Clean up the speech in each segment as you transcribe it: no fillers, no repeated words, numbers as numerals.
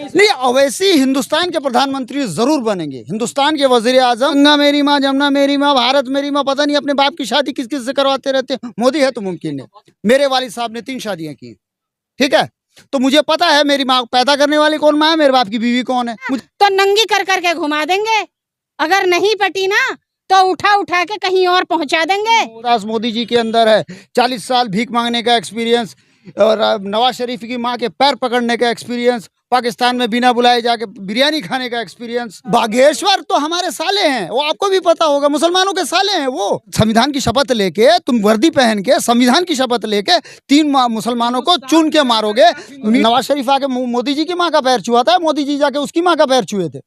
नहीं, अवैसी हिंदुस्तान के प्रधानमंत्री जरूर बनेंगे, हिंदुस्तान के वजीर आजम। गंगा मेरी माँ, जमुना मेरी माँ, भारत मेरी माँ, पता नहीं अपने बाप की शादी किस किस से करवाते रहते हैं। मोदी है तो मुमकिन है। मेरे वालिद साहब ने 3 शादियां की, ठीक है, तो मुझे पता है मेरी माँ पैदा करने वाली कौन माँ है, मेरे बाप की बीवी कौन है। तो नंगी कर करके घुमा देंगे, अगर नहीं पटी ना तो उठा उठा के कहीं और पहुंचा देंगे। मोदी जी के अंदर है 40 साल भीख मांगने का एक्सपीरियंस, और नवाज शरीफ की माँ के पैर पकड़ने का एक्सपीरियंस, पाकिस्तान में बिना बुलाए जाके बिरयानी खाने का एक्सपीरियंस। बागेश्वर तो हमारे साले हैं, वो आपको भी पता होगा, मुसलमानों के साले हैं वो। संविधान की शपथ लेके तुम वर्दी पहन के संविधान की शपथ लेके 3 मुसलमानों को चुन के मारोगे। नवाज शरीफ आके मोदी जी की माँ का पैर छुआ था, मोदी जी जाके उसकी माँ का पैर छुए थे।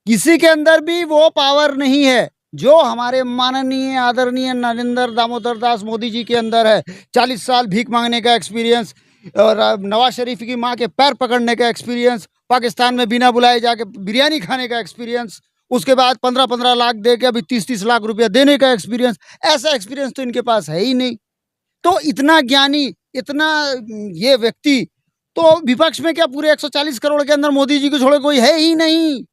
किसी के अंदर भी वो पावर नहीं है जो हमारे माननीय आदरणीय नरेंद्र दामोदर दास मोदी जी के अंदर है। 40 साल भीख मांगने का एक्सपीरियंस, और नवाज शरीफ की माँ के पैर पकड़ने का एक्सपीरियंस, पाकिस्तान में बिना बुलाए जाके बिरयानी खाने का एक्सपीरियंस, उसके बाद 15-15 लाख दे के अभी 30-30 लाख रुपया देने का एक्सपीरियंस। ऐसा एक्सपीरियंस तो इनके पास है ही नहीं। तो इतना ज्ञानी, इतना ये व्यक्ति तो विपक्ष में क्या पूरे 140 करोड़ के अंदर मोदी जी को छोड़े कोई है ही नहीं।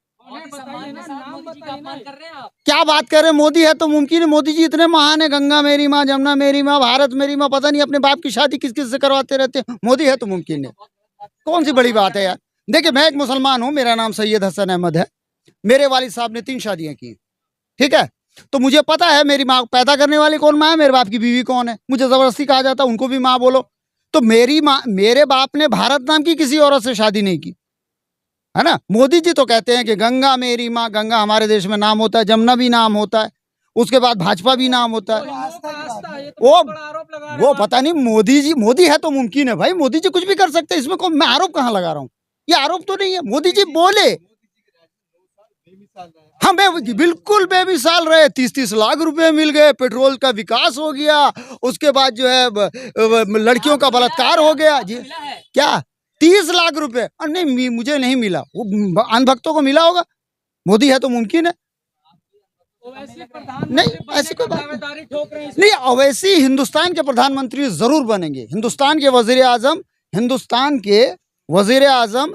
क्या बात कर रहे हैं, मोदी है तो मुमकिन है। मोदी जी इतने महान है, गंगा मेरी माँ, जमुना मेरी माँ, भारत मेरी माँ, पता नहीं अपने बाप की शादी किस किस से करवाते रहते हैं। मोदी है तो मुमकिन है, कौन सी बड़ी बात है यार। देखिए, मैं एक मुसलमान हूँ, मेरा नाम सैयद हसन अहमद है। मेरे वालिद साहब ने 3 शादियां की, ठीक है, तो मुझे पता है मेरी माँ पैदा करने वाली कौन माँ है, मेरे बाप की बीवी कौन है। मुझे जबरदस्ती कहा जाता है उनको भी माँ बोलो, तो मेरी माँ, मेरे बाप ने भारत नाम की किसी औरत से शादी नहीं की, है ना। मोदी जी तो कहते हैं कि गंगा मेरी माँ, गंगा हमारे देश में नाम होता है, जमुना भी नाम होता है, उसके बाद भाजपा भी नाम होता है। वो पता नहीं, मोदी जी, मोदी है तो मुमकिन है भाई, मोदी जी कुछ भी कर सकते हैं, इसमें मैं आरोप कहाँ लगा रहा हूँ, ये आरोप तो नहीं है। मोदी जी बोले, हम बिल्कुल बेमिसाल रहे, 30-30 लाख रुपए मिल गए, पेट्रोल का विकास हो गया, उसके बाद जो है लड़कियों का बलात्कार हो गया जी। क्या 30 लाख रुपए? नहीं, मुझे नहीं मिला, वो अनभक्तों को मिला होगा। मोदी है तो मुमकिन है। नहीं, ऐसी कोई बात नहीं। अवैसी हिंदुस्तान के प्रधानमंत्री जरूर बनेंगे, हिंदुस्तान के वजीर आजम, हिंदुस्तान के वजीर आजम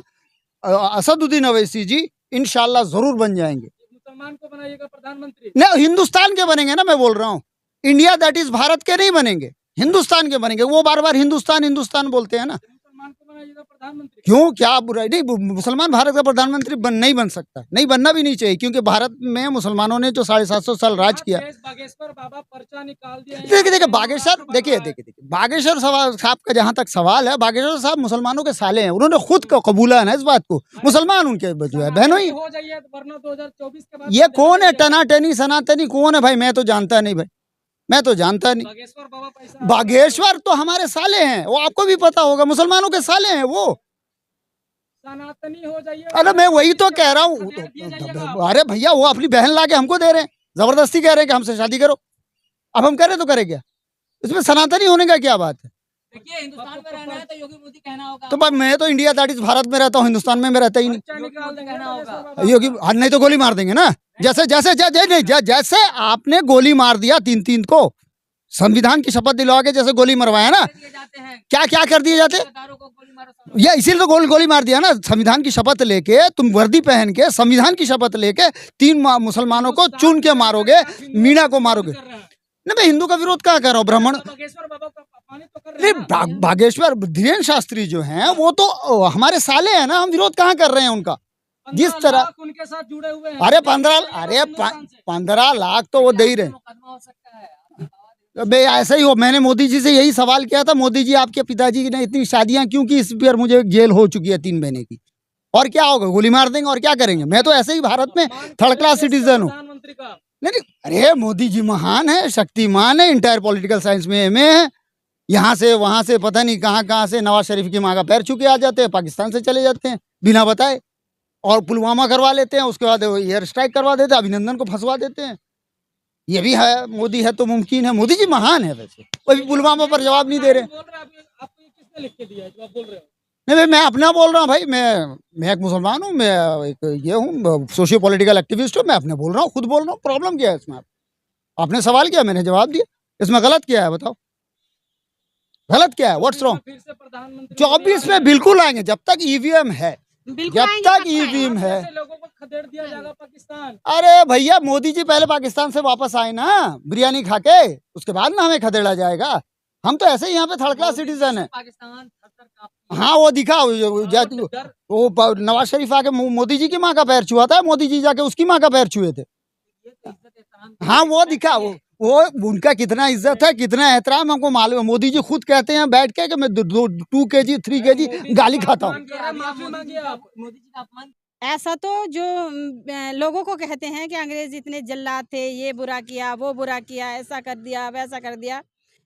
असदुद्दीन अवैसी जी इंशाल्लाह जरूर बन जाएंगे। मुसलमान को बनाइएगा प्रधानमंत्री? नहीं, हिंदुस्तान के बनेंगे ना, मैं बोल रहा हूँ। इंडिया दैट इज भारत के नहीं बनेंगे, हिंदुस्तान के बनेंगे। वो बार बार हिंदुस्तान हिंदुस्तान बोलते हैं ना। मुसलमान को बनाइएगा प्रधानमंत्री? क्यों, क्या बुराई? नहीं, मुसलमान भारत का प्रधानमंत्री नहीं बन सकता, नहीं बनना भी नहीं चाहिए, क्योंकि भारत में मुसलमानों ने जो 750 साल राज किया। बागेश्वर बाबा पर्चा निकाल दिया। देखिए बागेश्वर, देखिए बागेश्वर साहब का जहाँ तक सवाल है, बागेश्वर साहब मुसलमानों के साले हैं, उन्होंने खुद को कबूला है ना इस बात को। मुसलमान उनके जो है बहनों ही हो जाइए, वरना 2024 के बाद। ये कौन है टनाटनी सनातनी, कौन है भाई? मैं तो जानता नहीं भाई, मैं तो जानता नहीं। बागेश्वर बाबा पैसा, बागेश्वर तो हमारे साले हैं, वो आपको भी पता होगा, मुसलमानों के साले हैं वो। सनातनी हो जाइए। अरे मैं वही तो कह रहा हूँ। अरे भैया, वो अपनी बहन ला के हमको दे रहे हैं, जबरदस्ती कह रहे हैं कि हमसे शादी करो। अब हम करें तो करें क्या? इसमें सनातनी होने का क्या बात है? देखिए, हिंदुस्तान में रहना है तो योगी मोदी कहना होगा। तो मैं तो इंडिया दैट इज भारत में रहता हूँ, हिंदुस्तान में मैं रहता ही नहीं। कहना होगा योगी नहीं तो गोली मार देंगे ना, जैसे आपने गोली मार दिया 3-3 को, संविधान की शपथ दिलवा के जैसे गोली मरवाया ना। क्या क्या कर दिए जाते? ये इसीलिए तो गोली मार दिया ना। संविधान की शपथ लेके तुम वर्दी पहन के संविधान की शपथ लेके 3 मुसलमानों को चुन के मारोगे, मीणा को मारोगे। नहीं, मैं हिंदू का विरोध कहाँ कर रहा हूँ, ब्राह्मण। बागेश्वर बाबा का अपमानित तो कर रहे हैं। बागेश्वर धीरेन्द्र शास्त्री जो हैं वो तो हमारे साले हैं ना, हम विरोध कहाँ कर रहे हैं उनका। जिस तरह उनके साथ जुड़े हुए हैं। अरे 15 लाख तो वो दे ही रहे। भाई ऐसा ही हो, मैंने मोदी जी से यही सवाल किया था, मोदी जी आपके पिताजी ने इतनी शादियां क्यों की? इस पर मुझे जेल हो चुकी है 3 महीने की, और क्या होगा? गोली मार देंगे और क्या करेंगे? मैं तो ऐसे ही भारत में 3rd क्लास सिटीजन हूँ। प्रधानमंत्री का नहीं, अरे मोदी जी महान है, शक्तिमान है, इंटायर पॉलिटिकल साइंस में MA है। यहाँ से वहाँ से पता नहीं कहाँ से नवाज शरीफ की माँ का पैर छू के आ जाते हैं, पाकिस्तान से चले जाते हैं बिना बताए, और पुलवामा करवा लेते हैं, उसके बाद एयर स्ट्राइक करवा देते हैं, अभिनंदन को फंसवा देते हैं। ये भी है, मोदी है तो मुमकिन है। मोदी जी महान है वैसे, अभी पुलवामा पर जवाब नहीं दे रहे। आपको किसने लिख के दिया है जो आप बोल रहे हो? नहीं भाई, मैं अपना बोल रहा हूँ भाई, मैं एक मुसलमान हूँ, मैं एक ये हूँ, सोशियो पॉलिटिकल एक्टिविस्ट हूँ, मैं अपने बोल रहा हूँ, खुद बोल रहा हूँ। प्रॉब्लम क्या है इसमें? आपने सवाल किया, मैंने जवाब दिया, इसमें गलत क्या है बताओ? गलत क्या है? What's wrong? फिर से प्रधानमंत्री 24 में बिल्कुल आएंगे, जब तक EVM है, बिल्कुल जब आएंगे, तक पक्का ईवीएम है। ऐसे लोगों को खदेड़ दिया जाएगा पाकिस्तान। अरे भैया मोदी जी पहले पाकिस्तान से वापस आए ना बिरयानी खा के, उसके बाद ना हमें खदेड़ा जाएगा। हम तो ऐसे ही यहाँ पे थर्ड क्लास सिटीजन है। पाकिस्तान थर-थर कांपती है। हाँ वो दिखा डर वो नवाज शरीफ आके मोदी जी की माँ का पैर छुआ था, मोदी जी जाके उसकी माँ का पैर छुए थे। ये तो इज्जत एहतराम हाँ वो दिखा, वो उनका कितना इज्जत है, कितना एहतराम हमको मालूम है। मोदी जी खुद कहते हैं बैठ के कि मैं 2 kg 3 kg गाली खाता हूँ। माफी मांगिए आप। मोदी जी का अपमान ऐसा तो जो लोगों को कहते हैं कि अंग्रेज इतने जल्लाद थे, ये बुरा किया, वो बुरा किया, ऐसा कर दिया, वैसा कर दिया,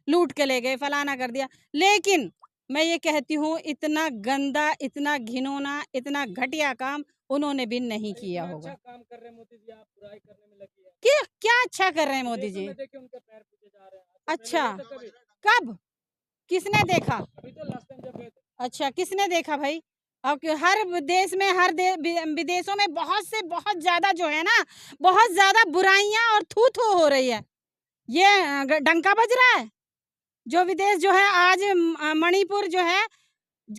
लूट के ले गए, फलाना कर दिया। लेकिन मैं ये कहती हूँ इतना गंदा, इतना घिनौना, इतना घटिया काम उन्होंने भी नहीं किया इतना होगा। अच्छा काम कर रहे हैं मोदी जी, आप बुराई करने में लगी है। क्या क्या अच्छा कर रहे हैं मोदी जी? देखिए उनके पैर पूजे जा रहे हैं। आज से अच्छा, पहले नहीं थे कभी। कब? किसने देखा? अभी तो लास्ट टाइम जब गए थे। अच्छा, किसने देखा भाई? अब हर देश में, हर विदेशों में बहुत ज्यादा जो है ना, बहुत ज्यादा बुराइयां और थू-थू हो रही है। ये डंका बज रहा है। जो विदेश जो है आज मणिपुर जो है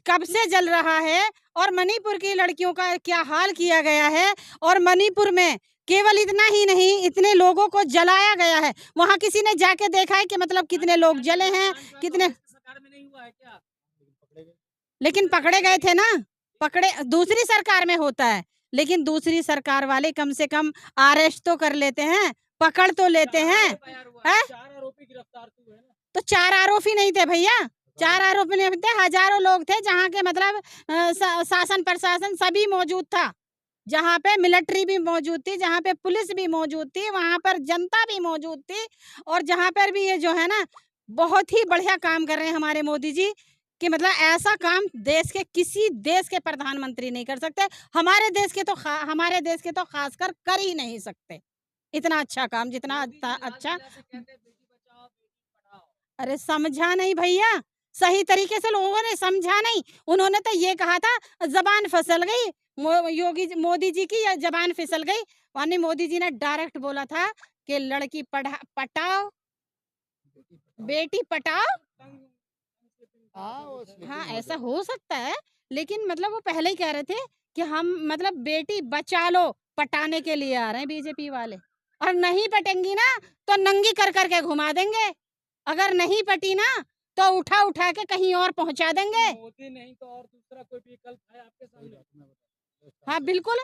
कब से जल रहा है, और मणिपुर की लड़कियों का क्या हाल किया गया है। और मणिपुर में केवल इतना ही नहीं, इतने लोगों को जलाया गया है। वहाँ किसी ने जाके देखा है कि मतलब कितने लोग जले हैं, कितने? सरकार में नहीं हुआ है क्या? लेकिन पकड़े गए थे ना, पकड़े दूसरी सरकार में होता है, लेकिन दूसरी सरकार वाले कम से कम अरेस्ट तो कर लेते हैं, पकड़ तो लेते हैं। हैं? 4 आरोपी गिरफ्तार हुए हैं ना। तो 4 आरोपी नहीं थे भैया, 4 आरोपी नहीं थे, हजारों लोग थे जहाँ के मतलब शासन प्रशासन सभी मौजूद था, जहाँ पे मिलिट्री भी मौजूद थी, जहाँ पे पुलिस भी मौजूद थी, वहाँ पर जनता भी मौजूद थी। और जहाँ पर भी ये जो है ना बहुत ही बढ़िया काम कर रहे हैं हमारे मोदी जी, कि मतलब ऐसा काम देश के किसी देश के प्रधानमंत्री नहीं कर सकते। हमारे देश के तो खासकर कर ही नहीं सकते इतना अच्छा काम, जितना अच्छा। अरे समझा नहीं भैया, सही तरीके से लोगों ने समझा नहीं। उन्होंने तो ये कहा था जबान फिसल गई, मोदी जी की जबान फिसल गई। यानी मोदी जी ने डायरेक्ट बोला था कि लड़की पटाओ, बेटी पटाओ। हाँ ऐसा हो सकता है, लेकिन मतलब वो पहले ही कह रहे थे कि हम मतलब बेटी बचा लो पटाने के लिए आ रहे हैं बीजेपी वाले, और नहीं पटेंगी ना तो नंगी कर करके घुमा देंगे। अगर नहीं पटी ना तो उठा उठा के कहीं और पहुंचा देंगे। मोदी नहीं तो और दूसरा कोई विकल्प है आपके सामने? हाँ बिल्कुल।